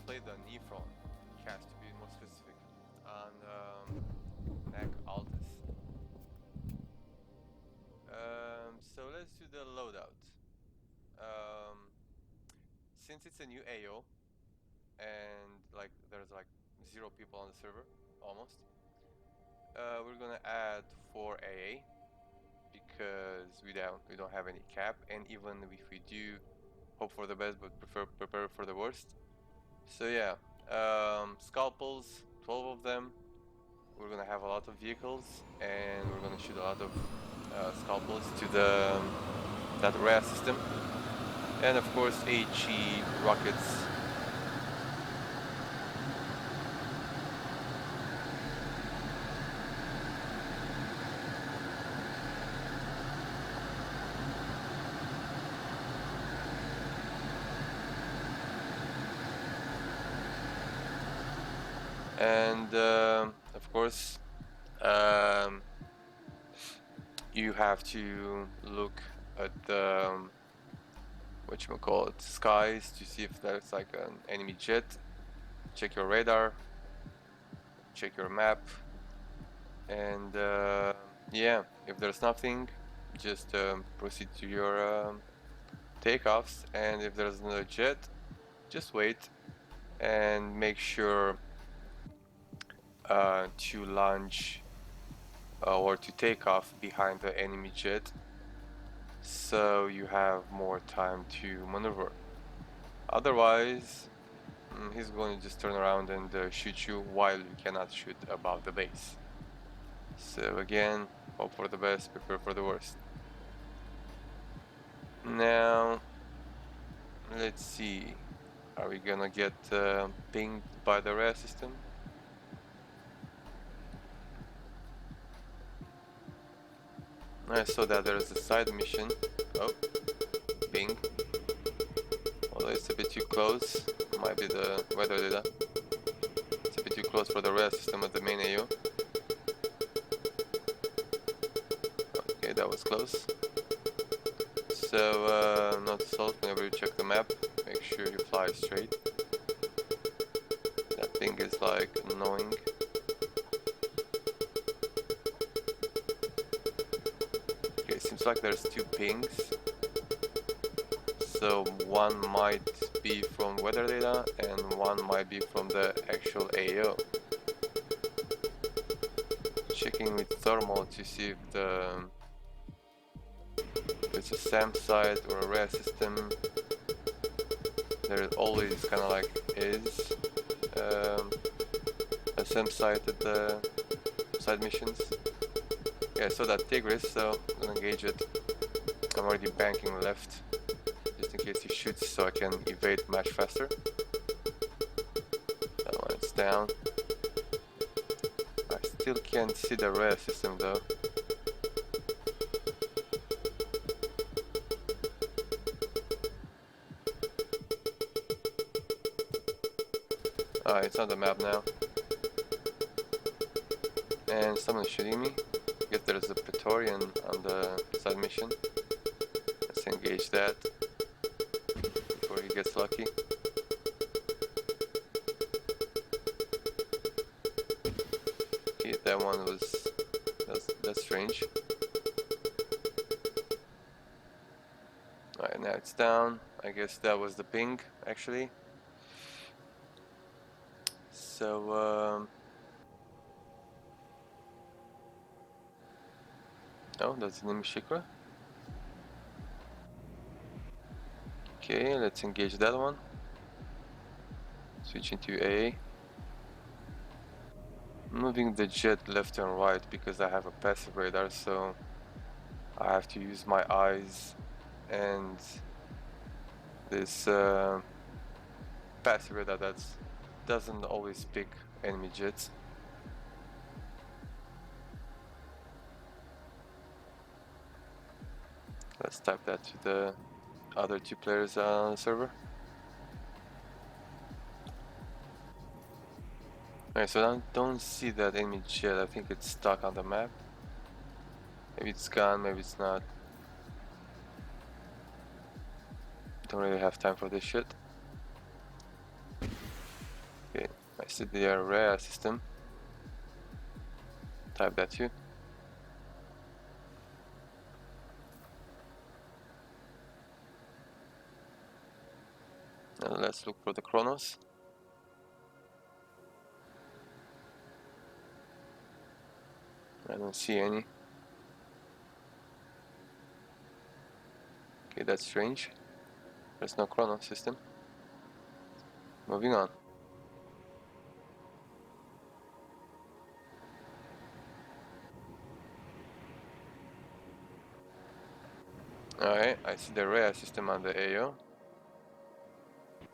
play the Neophron, cast to be more specific, on NAC Altis. So let's do the loadout. Since it's a new AO and like there's like 0 people on the server almost, we're gonna add 4 AA because we don't have any cap, and even if we do, hope for the best but prepare for the worst. So yeah, scalpels, 12 of them. We're gonna have a lot of vehicles, and we're gonna shoot a lot of scalpels to the that RAS system, and of course HE rockets. And of course, you have to look at the skies to see if there's like an enemy jet. Check your radar, check your map, and yeah, if there's nothing, just proceed to your takeoffs. And if there's another jet, just wait and make sure to launch or to take off behind the enemy jet, so you have more time to maneuver. Otherwise, he's going to just turn around and shoot you while you cannot shoot above the base. So again, hope for the best, prepare for the worst. Now, let's see. Are we gonna get pinged by the RAS system? I saw that there's a side mission. Oh, ping. Although it's a bit too close. Might be the weather data. It's a bit too close for the RAS system at the main AO. Okay, that was close. So, not assault, whenever you check the map, make sure you fly straight. That thing is like annoying. Okay, seems like there's 2 pings. So one might be from weather data and one might be from the actual AO. Checking with thermal to see if it's a SAM site or a RAS system. There always kind of like is a SAM site at the side missions. Yeah, I saw that Tigris, so I'm gonna engage it. I'm already banking left, just in case he shoots, so I can evade much faster. That one, it's down. I still can't see the RAS system though. It's on the map now. And someone's shooting me. I guess there's a Praetorian on the side mission. Let's engage that before he gets lucky. Okay, that one was... that's strange. Alright, now it's down. I guess that was the ping, actually. So, oh, that's the Shikra. Okay, let's engage that one. Switching to AA. Moving the jet left and right because I have a passive radar, so I have to use my eyes, and this passive radar that doesn't always pick enemy jets. Let's type that to the other 2 players on the server. Alright, so I don't see that enemy jet. I think it's stuck on the map. Maybe it's gone, maybe it's not. Don't really have time for this shit. I see the area system. Type that too. Now let's look for the chronos. I don't see any. Okay, that's strange. There's no chrono system. Moving on. Alright, I see the area system on the AO.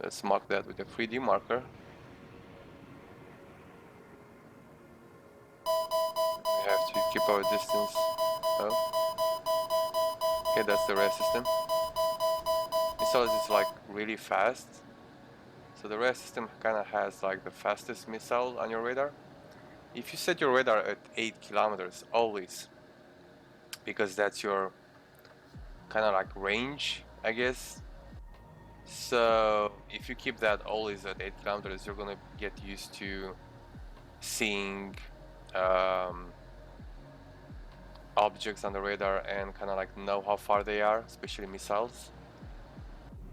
Let's mark that with a 3D marker. We have to keep our distance. Oh. Okay, that's the area system. Missiles is like really fast. So the area system kind of has like the fastest missile on your radar. If you set your radar at 8 kilometers always, because that's your kind of like range, I guess. So if you keep that always at 8 kilometers, you're gonna get used to seeing objects on the radar and kind of like know how far they are, especially missiles.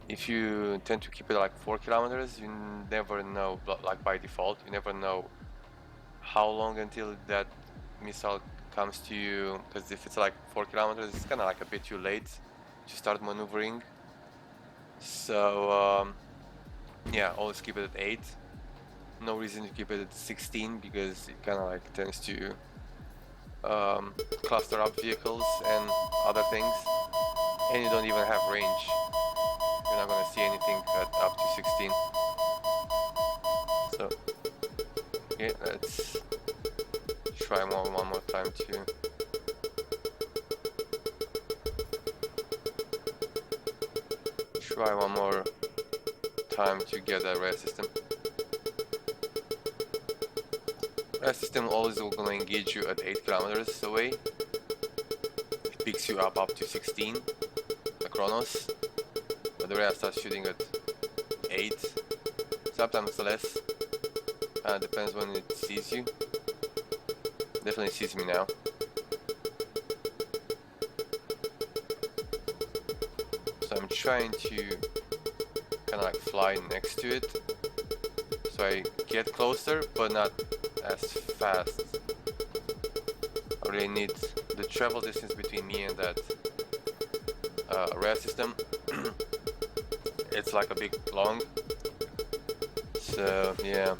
If you tend to keep it like 4 kilometers, you never know, like by default, you never know how long until that missile comes to you, because if it's like 4 kilometers, it's kind of like a bit too late to start maneuvering. So yeah, always keep it at 8. No reason to keep it at 16 because it kind of like tends to cluster up vehicles and other things, and you don't even have range. You're not gonna see anything at up to 16. So yeah, let's try one more time to get that red system. Red system always gonna engage you at 8 kilometers away. It picks you up to 16, the chronos, but the red starts shooting at 8, sometimes less. Depends when it sees you. Definitely sees me now. So I'm trying to kind of like fly next to it, so I get closer, but not as fast. I really need the travel distance between me and that rail system. It's like a big long. So yeah.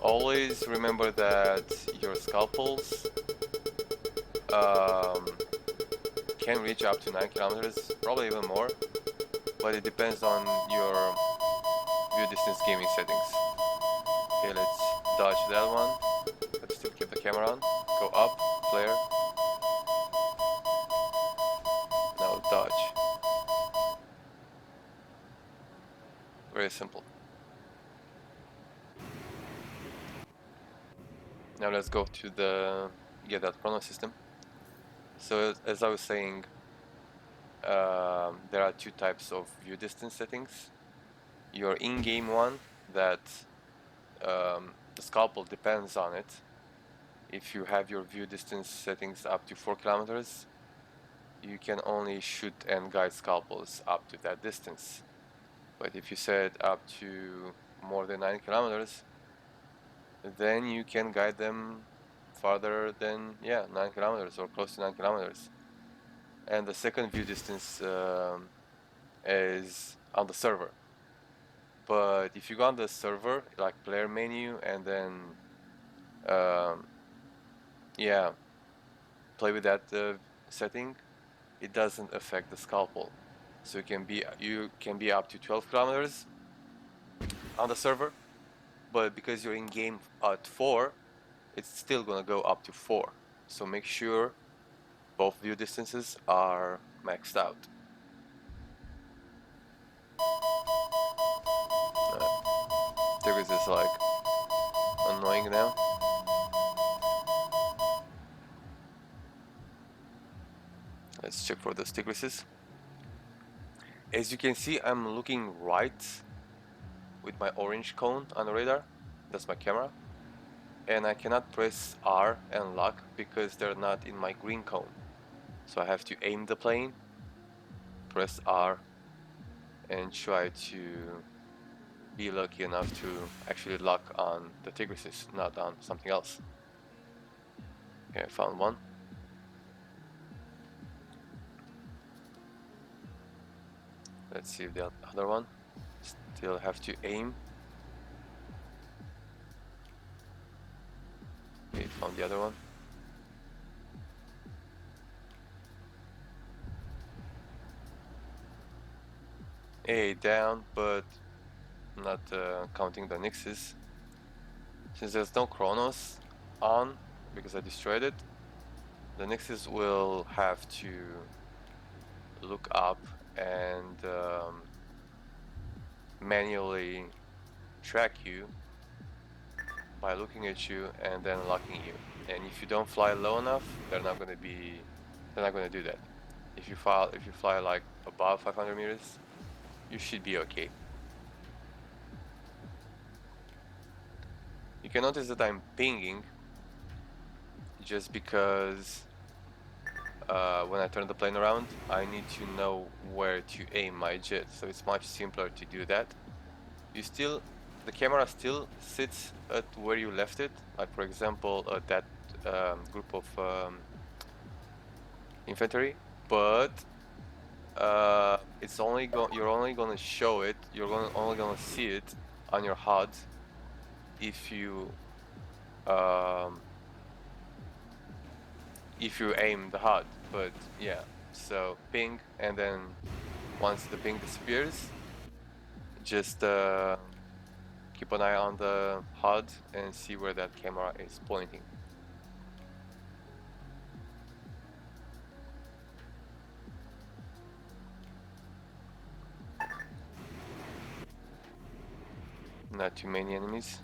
Always remember that your scalpels can reach up to 9 kilometers, probably even more, but it depends on your view distance gaming settings. Okay, let's dodge that one, but still keep the camera on. Go up, flare. Now dodge. Very simple. Now let's go to get that chrono system. So as I was saying, there are two types of view distance settings. Your in-game one that the scalpel depends on it. If you have your view distance settings up to 4 kilometers, you can only shoot and guide scalpels up to that distance. But if you set up to more than 9 kilometers, then you can guide them farther than 9 kilometers or close to 9 kilometers. And the second view distance is on the server. But if you go on the server, like player menu, and then play with that setting, it doesn't affect the scalpel. So you can be up to 12 kilometers on the server, but because you're in game at 4, it's still gonna go up to 4. So make sure both view distances are maxed out. Tigris is like annoying now. Let's check for the Tigrises. As you can see, I'm looking right with my orange cone on the radar. That's my camera. And I cannot press R and lock because they're not in my green cone. So I have to aim the plane, press R, and try to be lucky enough to actually lock on the Tigrises, not on something else. Okay, I found one. Let's see if the other one. Still have to aim. Okay, found the other one. A down, but not counting the Nixes. Since there's no Chronos on, because I destroyed it, the Nixes will have to look up and manually track you by looking at you and then locking you. And if you don't fly low enough, they're not going to do that. If you fly like above 500 meters, you should be okay. You can notice that I'm pinging just because when I turn the plane around, I need to know where to aim my jet, so it's much simpler to do that. The camera still sits at where you left it, like for example that group of infantry, but you're only gonna show it, only gonna see it on your HUD if you aim the HUD. But yeah, so ping, and then once the ping disappears, just keep an eye on the HUD and see where that camera is pointing. Not too many enemies.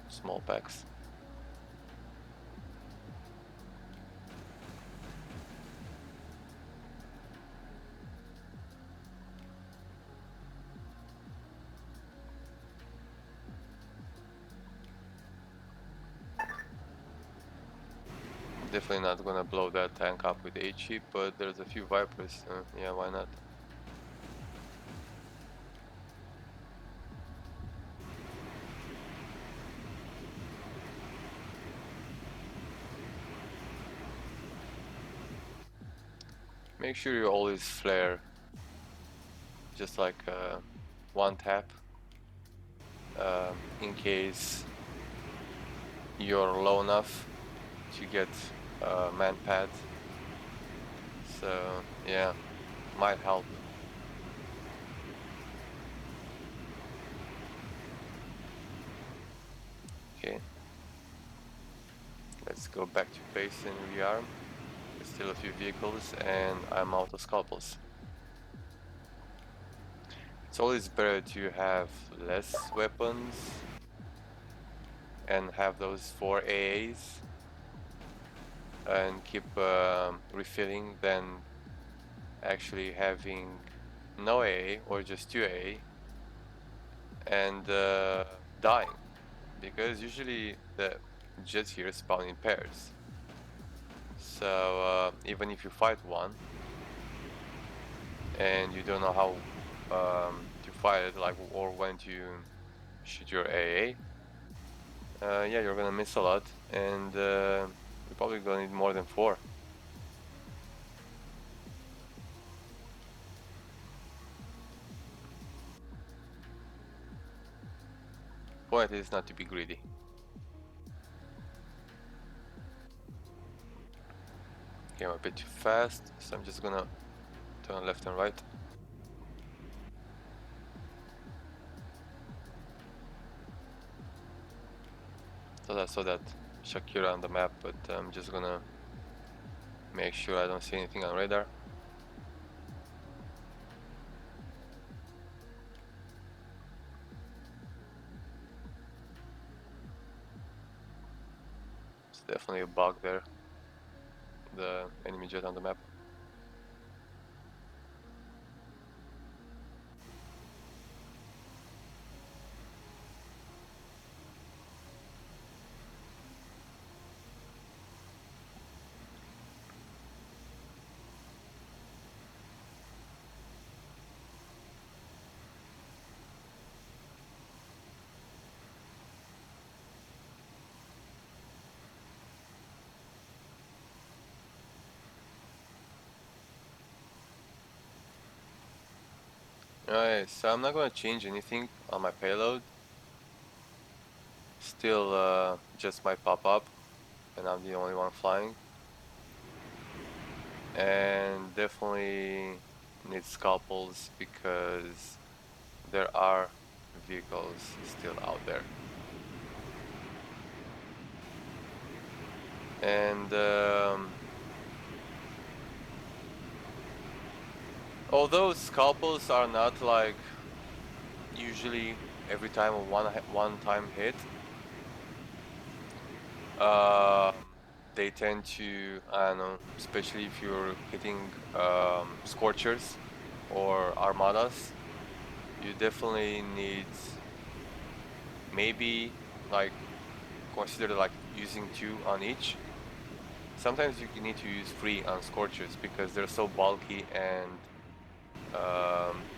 Small packs. Definitely not gonna blow that tank up with HE, but there's a few Vipers. Yeah, why not? Make sure you always flare, just like one tap, in case you're low enough to get man pad. So yeah, might help. Okay, let's go back to base and rearm. There's still a few vehicles and I'm out of scalpels. It's always better to have less weapons and have those 4 AAs and keep refilling than actually having no AA or just 2 AA and dying, because usually the jets here spawn in pairs. So even if you fight one and you don't know how to fight it, like, or when to shoot your AA, yeah, you're gonna miss a lot, and you're probably gonna need more than 4. Point is not to be greedy. Okay, I'm a bit too fast, so I'm just gonna turn left and right. So I saw that Shakira on the map, but I'm just gonna make sure I don't see anything on radar. It's definitely a bug there, the enemy jet on the map. Alright, so I'm not gonna change anything on my payload. Still, just might pop up, and I'm the only one flying. And definitely need scalpels because there are vehicles still out there. And although scalpels are not like usually every time a one-time hit, um, they tend to, I don't know, especially if you're hitting scorchers or armadas, you definitely need maybe like consider like using 2 on each. Sometimes you need to use 3 on scorchers because they're so bulky and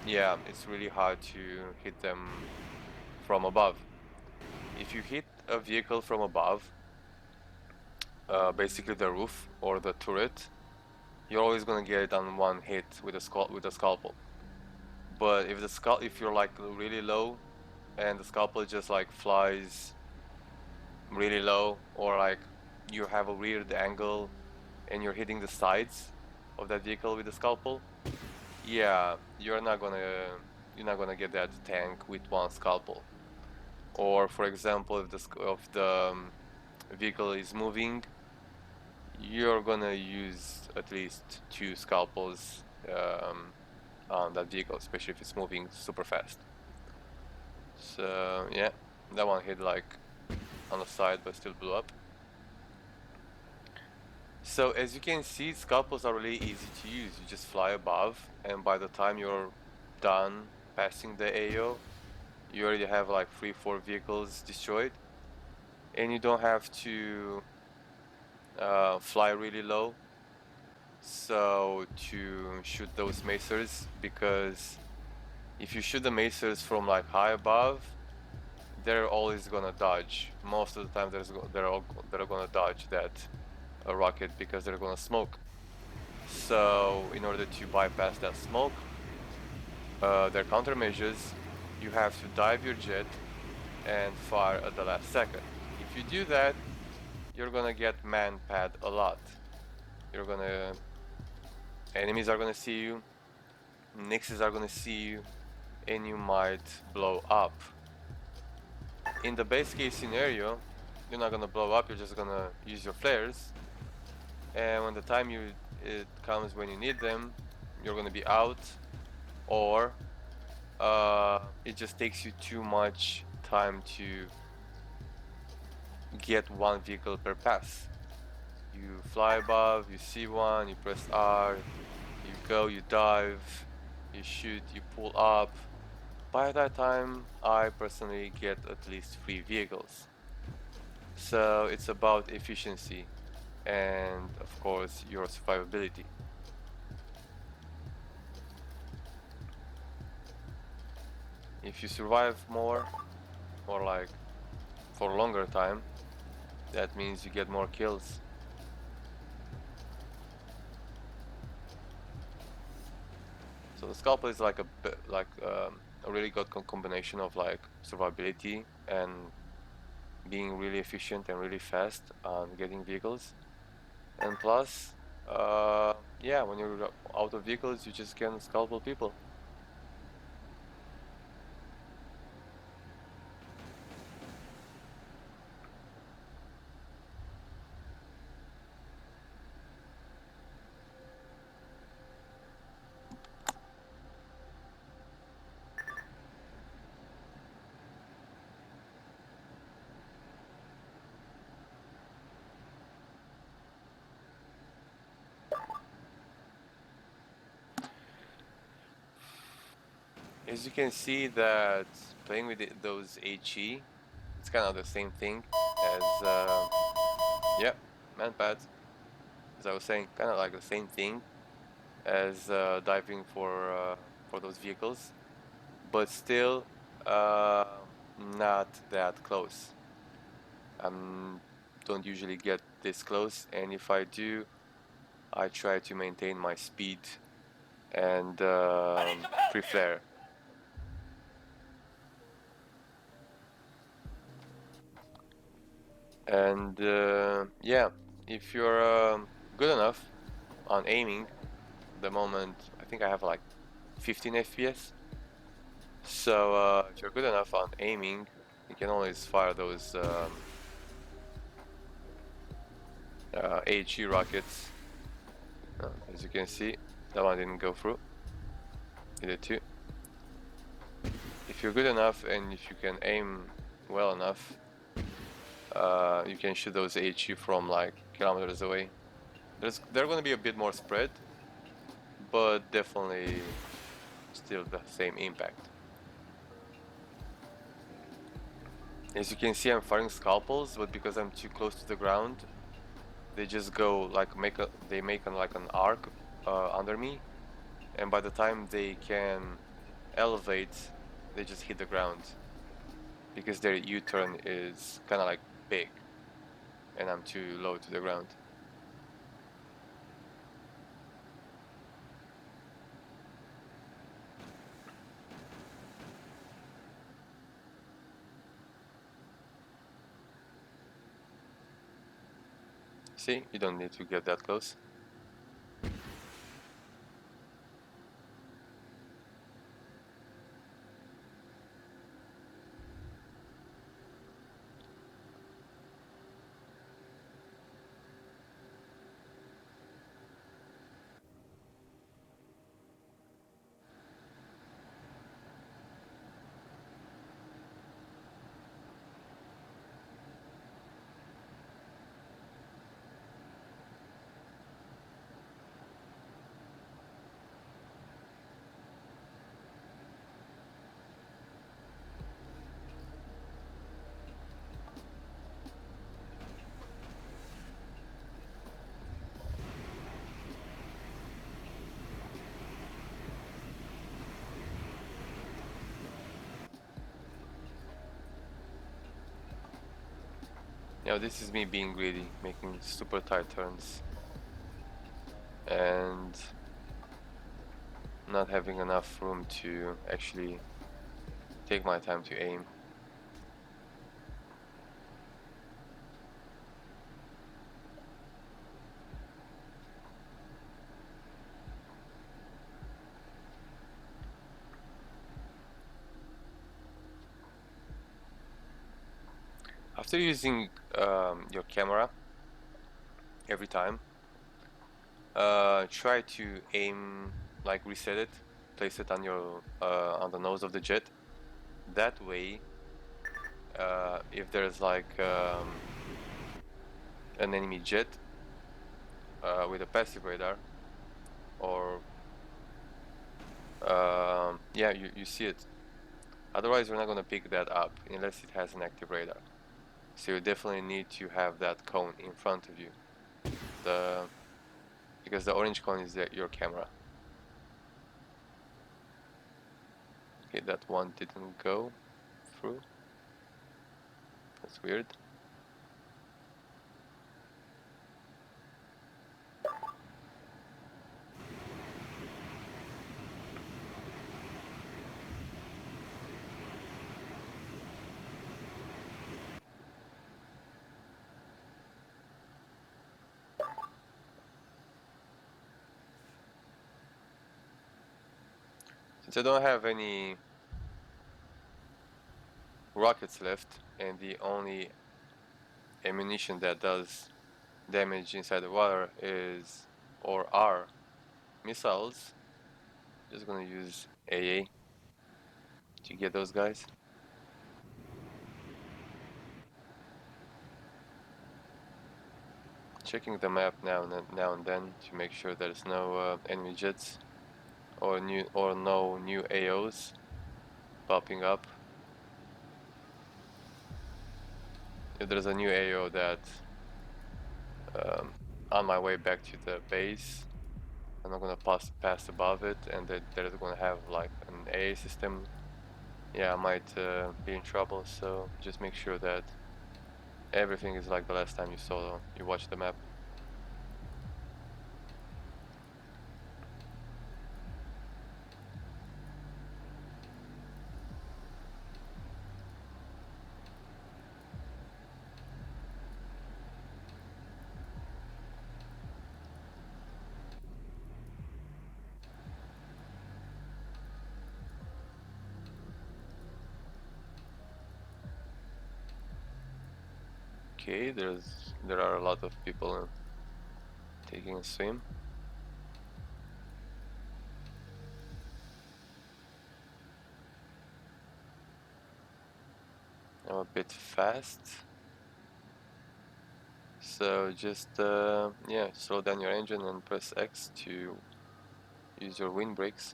yeah, it's really hard to hit them from above. If you hit a vehicle from above, basically the roof or the turret, you're always gonna get it on one hit with a scalpel. But if you're like really low and the scalpel just like flies really low, or like you have a weird angle and you're hitting the sides of that vehicle with the scalpel, yeah, you're not gonna get that tank with one scalpel. Or for example, if the vehicle is moving, you're gonna use at least 2 scalpels on that vehicle, especially if it's moving super fast. So yeah, that one hit like on the side but still blew up. So as you can see, scalpels are really easy to use. You just fly above, and by the time you're done passing the AO, you already have like 3-4 vehicles destroyed, and you don't have to fly really low so to shoot those macers, because if you shoot the macers from like high above, they're always gonna dodge. Most of the time they're gonna dodge that rocket because they're gonna smoke. So in order to bypass that smoke, their countermeasures, you have to dive your jet and fire at the last second. If you do that, you're gonna get man-pad a lot. Enemies are gonna see you, Nixes are gonna see you, and you might blow up. In the best case scenario, you're not gonna blow up, you're just gonna use your flares, and when the time it comes when you need them, you're gonna be out, or it just takes you too much time to get one vehicle per pass. You fly above, you see one, you press R, you go, you dive, you shoot, you pull up. By that time, I personally get at least 3 vehicles. So it's about efficiency and of course your survivability. If you survive more, or like for a longer time, that means you get more kills. So the scalpel is like a really good combination of like survivability and being really efficient and really fast on getting vehicles. And plus, yeah, when you're out of vehicles, you just can scalpel people. As you can see that playing with those HE, it's kind of the same thing as, yeah, manpad. As I was saying, kind of like the same thing as diving for those vehicles, but still not that close. I don't usually get this close, and if I do, I try to maintain my speed and free flare. And yeah, if you're good enough on aiming, the moment I think I have like 15 FPS. So if you're good enough on aiming, you can always fire those AHE rockets. As you can see, that one didn't go through. It did too. If you're good enough and if you can aim well enough, you can shoot those AHE from like kilometers away. They're going to be a bit more spread, but definitely still the same impact. As you can see, I'm firing scalpels, but because I'm too close to the ground, they just go like they make like an arc under me, and by the time they can elevate, they just hit the ground because their U-turn is kind of like big, and I'm too low to the ground. See, you don't need to get that close. Now this is me being greedy, making super tight turns, and not having enough room to actually take my time to aim. After using your camera every time, try to aim, like reset it, place it on your on the nose of the jet. That way, if there's like an enemy jet with a passive radar, or yeah, you see it. Otherwise, you're not gonna pick that up unless it has an active radar. So you definitely need to have that cone in front of you. Because the orange cone is your camera. Okay, that one didn't go through. That's weird. Since I don't have any rockets left, and the only ammunition that does damage inside the water is, or are, missiles, just gonna use AA to get those guys. Checking the map now and then to make sure there's no enemy jets or no new AOs popping up. If there's a new AO that on my way back to the base, I'm not gonna pass above it, and that they're gonna have like an AA system. Yeah, I might be in trouble. So just make sure that everything is like the last time you watched the map. Okay, there are a lot of people taking a swim. I'm a bit fast, so just yeah, slow down your engine and press X to use your windbrakes.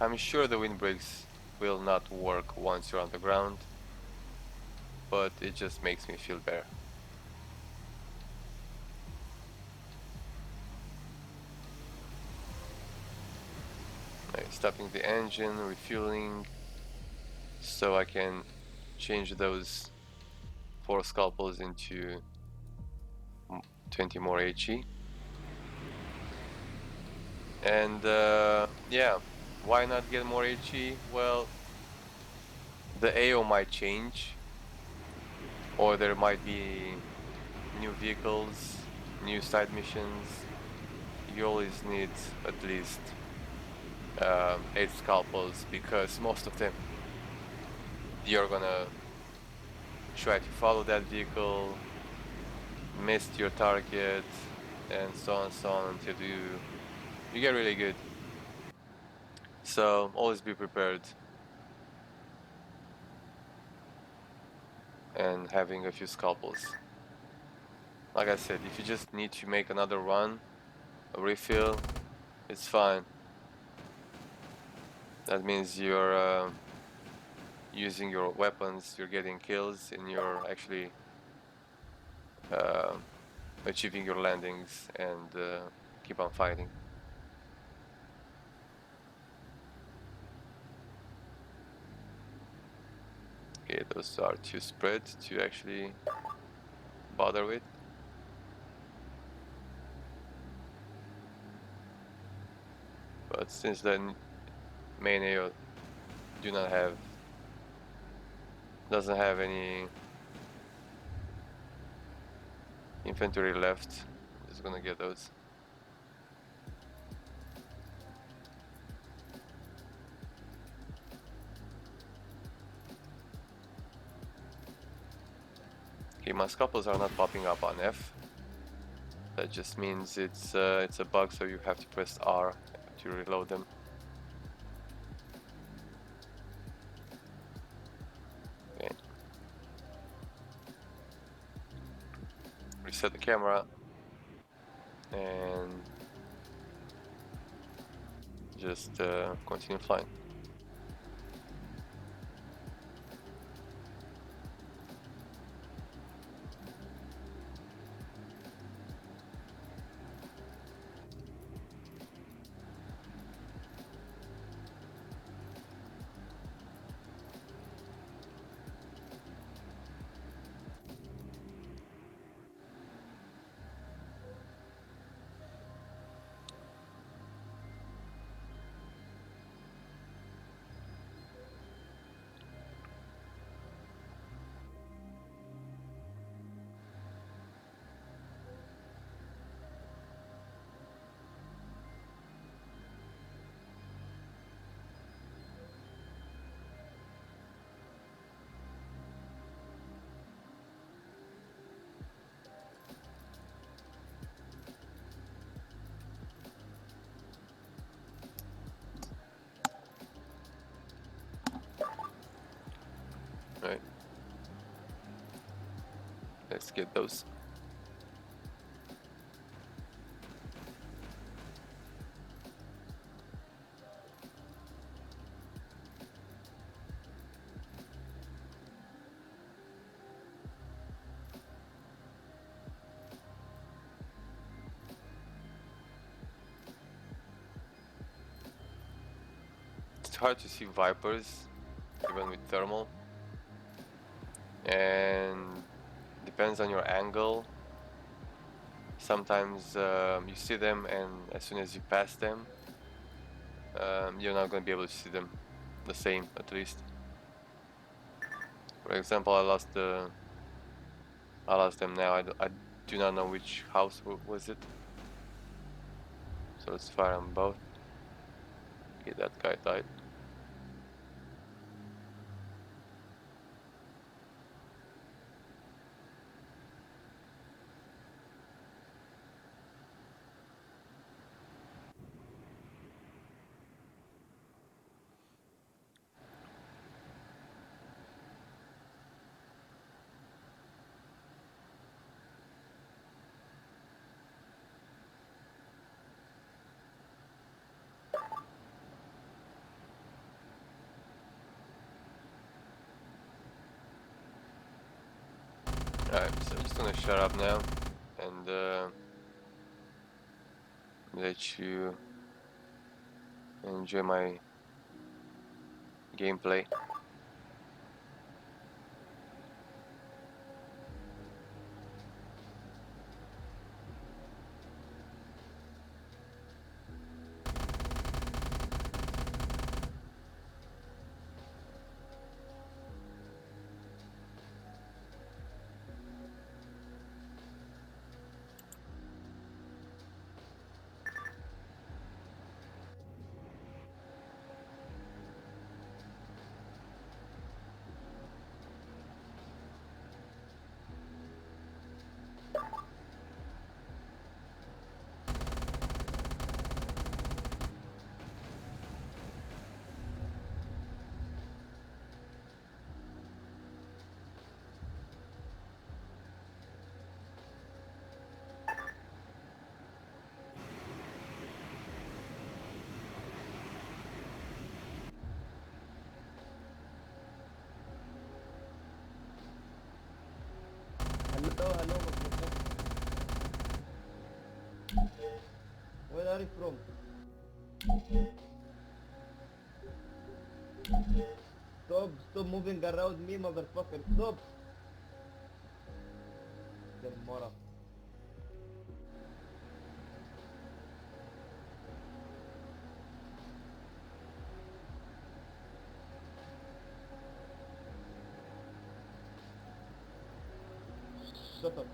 I'm sure the windbrakes will not work once you're on the ground, but it just makes me feel better. Stopping the engine, refueling, so I can change those 4 scalpels into 20 more HE. And yeah, why not get more HE? Well, the AO might change, or there might be new vehicles, new side missions. You always need at least 8 scalpels, because most of them you're gonna try to follow that vehicle, miss your target, and so on until you get really good. So always be prepared, and having a few scalpels. Like I said, if you just need to make another run, a refill, it's fine. That means you're using your weapons, you're getting kills, and you're actually uh, achieving your landings, and keep on fighting. Okay, those are too spread to actually bother with. But since the main AO doesn't have any infantry left, I'm just gonna get those. Okay, my scalpels are not popping up on F. That just means it's a bug, so you have to press R to reload them. Okay. Reset the camera and just continue flying. Right. Let's get those. It's hard to see Vipers, even with thermal. And depends on your angle. Sometimes you see them, and as soon as you pass them, you're not going to be able to see them the same, at least. For example, I lost them now. do not know which house was it. So let's fire on both. Okay, that guy died. Alright, so I'm just gonna shut up now and let you enjoy my gameplay. Hello, where are you from? Stop moving around me, motherfucker, stop! Demora. Shut up.